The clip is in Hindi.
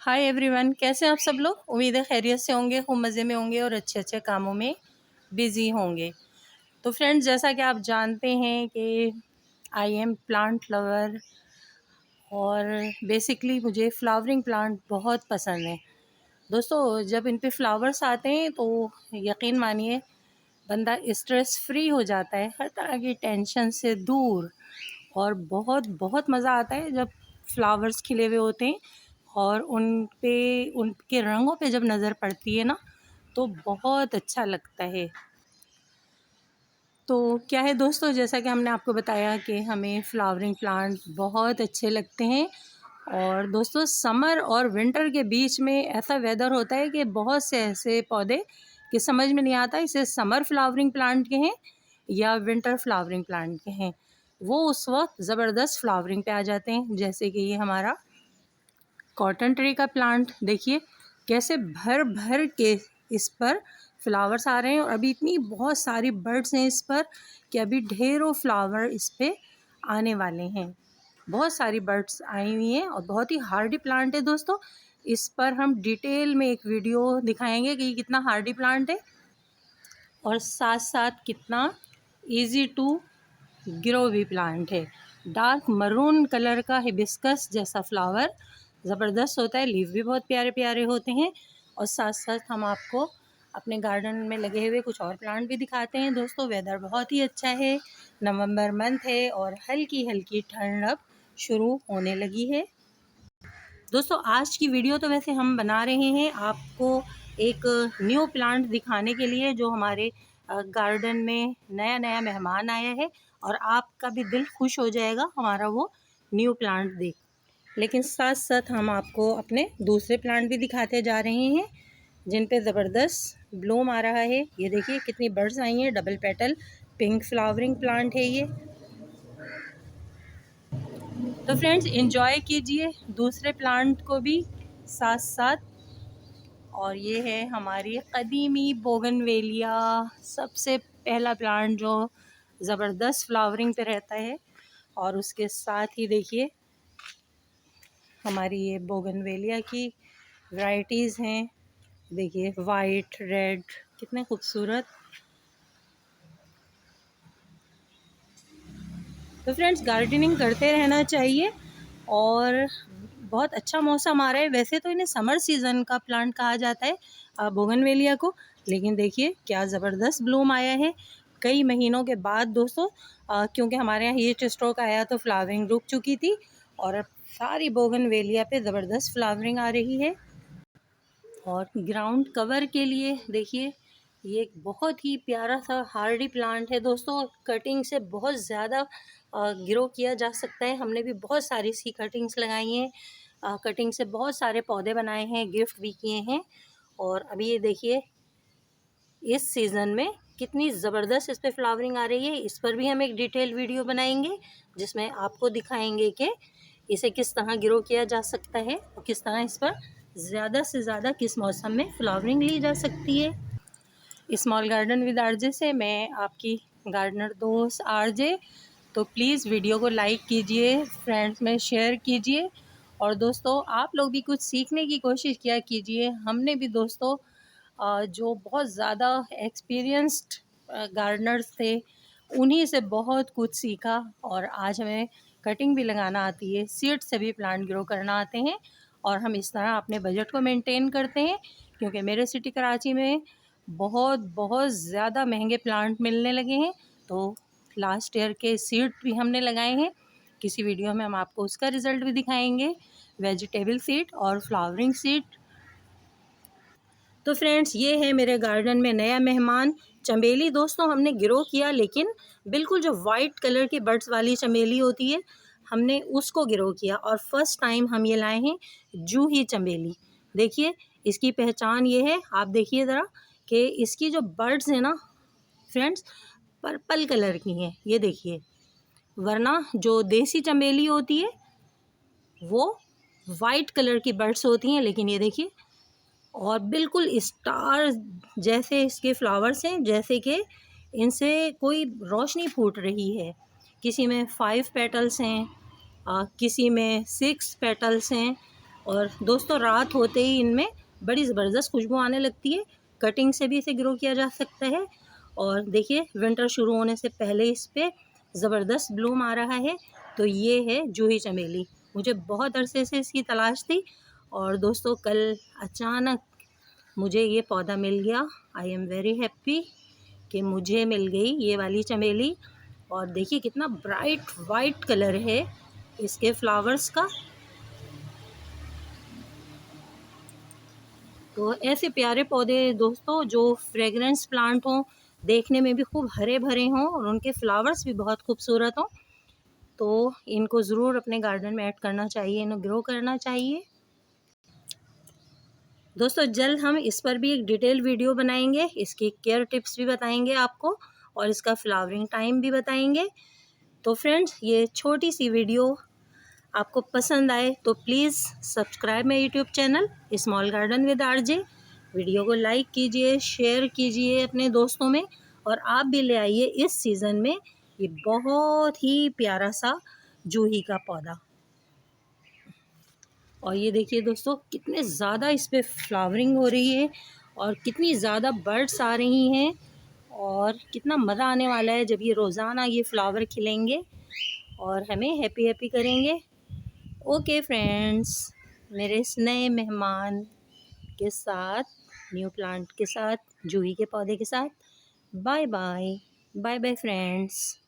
हाय एवरीवन, कैसे हैं आप सब लोग। उम्मीद है खैरियत से होंगे, खूब मज़े में होंगे और अच्छे अच्छे कामों में बिज़ी होंगे। तो फ्रेंड्स, जैसा कि आप जानते हैं कि आई एम प्लांट लवर और बेसिकली मुझे फ्लावरिंग प्लांट बहुत पसंद है। दोस्तों, जब इन पे फ्लावर्स आते हैं तो यकीन मानिए बंदा स्ट्रेस फ्री हो जाता है, हर तरह की टेंशन से दूर। और बहुत बहुत मज़ा आता है जब फ्लावर्स खिले हुए होते हैं और उन पे उनके रंगों पे जब नज़र पड़ती है ना, तो बहुत अच्छा लगता है। तो क्या है दोस्तों, जैसा कि हमने आपको बताया कि हमें फ्लावरिंग प्लांट बहुत अच्छे लगते हैं। और दोस्तों, समर और विंटर के बीच में ऐसा वेदर होता है कि बहुत से ऐसे पौधे कि समझ में नहीं आता इसे समर फ्लावरिंग प्लांट के हैं या विंटर फ्लावरिंग प्लांट के हैं। वो उस वक्त ज़बरदस्त फ्लावरिंग पे आ जाते हैं। जैसे कि ये हमारा कॉटन ट्री का प्लांट देखिए, कैसे भर भर के इस पर फ्लावर्स आ रहे हैं और अभी इतनी बहुत सारी बर्ड्स हैं इस पर कि अभी ढेरों फ्लावर इस पे आने वाले हैं। बहुत सारी बर्ड्स आई हुई हैं और बहुत ही हार्डी प्लांट है दोस्तों। इस पर हम डिटेल में एक वीडियो दिखाएंगे कि ये कितना हार्डी प्लांट है और साथ साथ कितना इजी टू ग्रो भी प्लांट है। डार्क मरून कलर का हिबिस्कस जैसा फ्लावर ज़बरदस्त होता है, लीव भी बहुत प्यारे प्यारे होते हैं। और साथ साथ हम आपको अपने गार्डन में लगे हुए कुछ और प्लांट भी दिखाते हैं। दोस्तों, वेदर बहुत ही अच्छा है, नवंबर मंथ है और हल्की हल्की ठंड अब शुरू होने लगी है। दोस्तों, आज की वीडियो तो वैसे हम बना रहे हैं आपको एक न्यू प्लांट दिखाने के लिए जो हमारे गार्डन में नया नया मेहमान आया है और आपका भी दिल खुश हो जाएगा हमारा वो न्यू प्लांट देख। लेकिन साथ साथ हम आपको अपने दूसरे प्लांट भी दिखाते जा रहे हैं जिन पे ज़बरदस्त ब्लूम आ रहा है। ये देखिए कितनी बर्ड्स आई हैं, double petal pink flowering plant है ये। तो फ्रेंड्स, एंजॉय कीजिए दूसरे प्लांट को भी साथ साथ। और ये है हमारी कदीमी बोगनवेलिया, सबसे पहला प्लांट जो ज़बरदस्त फ्लावरिंग पे रहता है। और उसके साथ ही देखिए हमारी ये बोगनवेलिया की वैरायटीज़ हैं। देखिए वाइट, रेड, कितने खूबसूरत। तो फ्रेंड्स, गार्डनिंग करते रहना चाहिए और बहुत अच्छा मौसम आ रहा है। वैसे तो इन्हें समर सीज़न का प्लांट कहा जाता है बोगनवेलिया को, लेकिन देखिए क्या ज़बरदस्त ब्लूम आया है कई महीनों के बाद दोस्तों। क्योंकि हमारे यहाँ हीट स्ट्रोक आया तो फ्लावरिंग रुक चुकी थी और अब सारी बोगनवेलिया पे ज़बरदस्त फ्लावरिंग आ रही है। और ग्राउंड कवर के लिए देखिए ये एक बहुत ही प्यारा सा हार्डी प्लांट है दोस्तों। कटिंग से बहुत ज़्यादा ग्रो किया जा सकता है। हमने भी बहुत सारी सी कटिंग्स लगाई हैं, कटिंग से बहुत सारे पौधे बनाए हैं, गिफ्ट भी किए हैं। और अभी ये देखिए इस सीज़न में कितनी ज़बरदस्त इस पर फ्लावरिंग आ रही है। इस पर भी हम एक डिटेल वीडियो बनाएंगे जिसमें आपको दिखाएंगे कि इसे किस तरह ग्रो किया जा सकता है और किस तरह इस पर ज़्यादा से ज़्यादा किस मौसम में फ्लावरिंग ली जा सकती है। स्मॉल गार्डन विद आरजे से मैं आपकी गार्डनर दोस्त आरजे। तो प्लीज़ वीडियो को लाइक कीजिए, फ्रेंड्स में शेयर कीजिए और दोस्तों आप लोग भी कुछ सीखने की कोशिश किया कीजिए। हमने भी दोस्तों जो बहुत ज़्यादा एक्सपीरियंस्ड गार्डनर्स थे उन्हीं से बहुत कुछ सीखा और आज हमें कटिंग भी लगाना आती है, सीड से भी प्लांट ग्रो करना आते हैं और हम इस तरह अपने बजट को मेंटेन करते हैं। क्योंकि मेरे सिटी कराची में बहुत बहुत ज़्यादा महंगे प्लांट मिलने लगे हैं। तो लास्ट ईयर के सीड भी हमने लगाए हैं, किसी वीडियो में हम आपको उसका रिज़ल्ट भी दिखाएंगे, वेजिटेबल सीड और फ्लावरिंग सीड। तो फ्रेंड्स, ये है मेरे गार्डन में नया मेहमान चमेली। दोस्तों, हमने ग्रो किया लेकिन बिल्कुल जो वाइट कलर की बड्स वाली चमेली होती है हमने उसको ग्रो किया और फर्स्ट टाइम हम ये लाए हैं जूही चमेली। देखिए इसकी पहचान ये है, आप देखिए ज़रा कि इसकी जो बड्स हैं ना फ्रेंड्स, पर्पल कलर की हैं, ये देखिए। वरना जो देसी चमेली होती है वो वाइट कलर की बड्स होती हैं, लेकिन ये देखिए और बिल्कुल स्टार जैसे इसके फ्लावर्स हैं, जैसे कि इनसे कोई रोशनी फूट रही है। किसी में 5 पेटल्स हैं, किसी में 6 पेटल्स हैं। और दोस्तों रात होते ही इनमें बड़ी ज़बरदस्त खुशबू आने लगती है। कटिंग से भी इसे ग्रो किया जा सकता है। और देखिए विंटर शुरू होने से पहले इस पर ज़बरदस्त ब्लूम आ रहा है। तो ये है जूही चमेली। मुझे बहुत अरसे से इसकी तलाश थी और दोस्तों कल अचानक मुझे ये पौधा मिल गया। आई एम वेरी हैप्पी कि मुझे मिल गई ये वाली चमेली। और देखिए कितना ब्राइट वाइट कलर है इसके फ्लावर्स का। तो ऐसे प्यारे पौधे दोस्तों जो फ्रेगरेंस प्लांट हों, देखने में भी खूब हरे भरे हों और उनके फ्लावर्स भी बहुत खूबसूरत हों, तो इनको ज़रूर अपने गार्डन में ऐड करना चाहिए, इन्हें ग्रो करना चाहिए। दोस्तों जल्द हम इस पर भी एक डिटेल वीडियो बनाएंगे, इसकी केयर टिप्स भी बताएंगे आपको और इसका फ्लावरिंग टाइम भी बताएंगे। तो फ्रेंड्स ये छोटी सी वीडियो आपको पसंद आए तो please subscribe my YouTube channel small garden with RJ. Video को लाइक कीजिए, शेयर कीजिए अपने दोस्तों में और आप भी ले आइए इस सीज़न में ये बहुत ही प्यारा सा जूही का पौधा। और ये देखिए दोस्तों कितने ज़्यादा इस पर फ्लावरिंग हो रही है और कितनी ज़्यादा बर्ड्स आ रही हैं और कितना मज़ा आने वाला है जब ये रोज़ाना ये फ्लावर खिलेंगे और हमें हैप्पी हैप्पी करेंगे। ओके फ्रेंड्स, मेरे इस नए मेहमान के साथ, न्यू प्लांट के साथ, जूही के पौधे के साथ bye bye. Bye bye friends.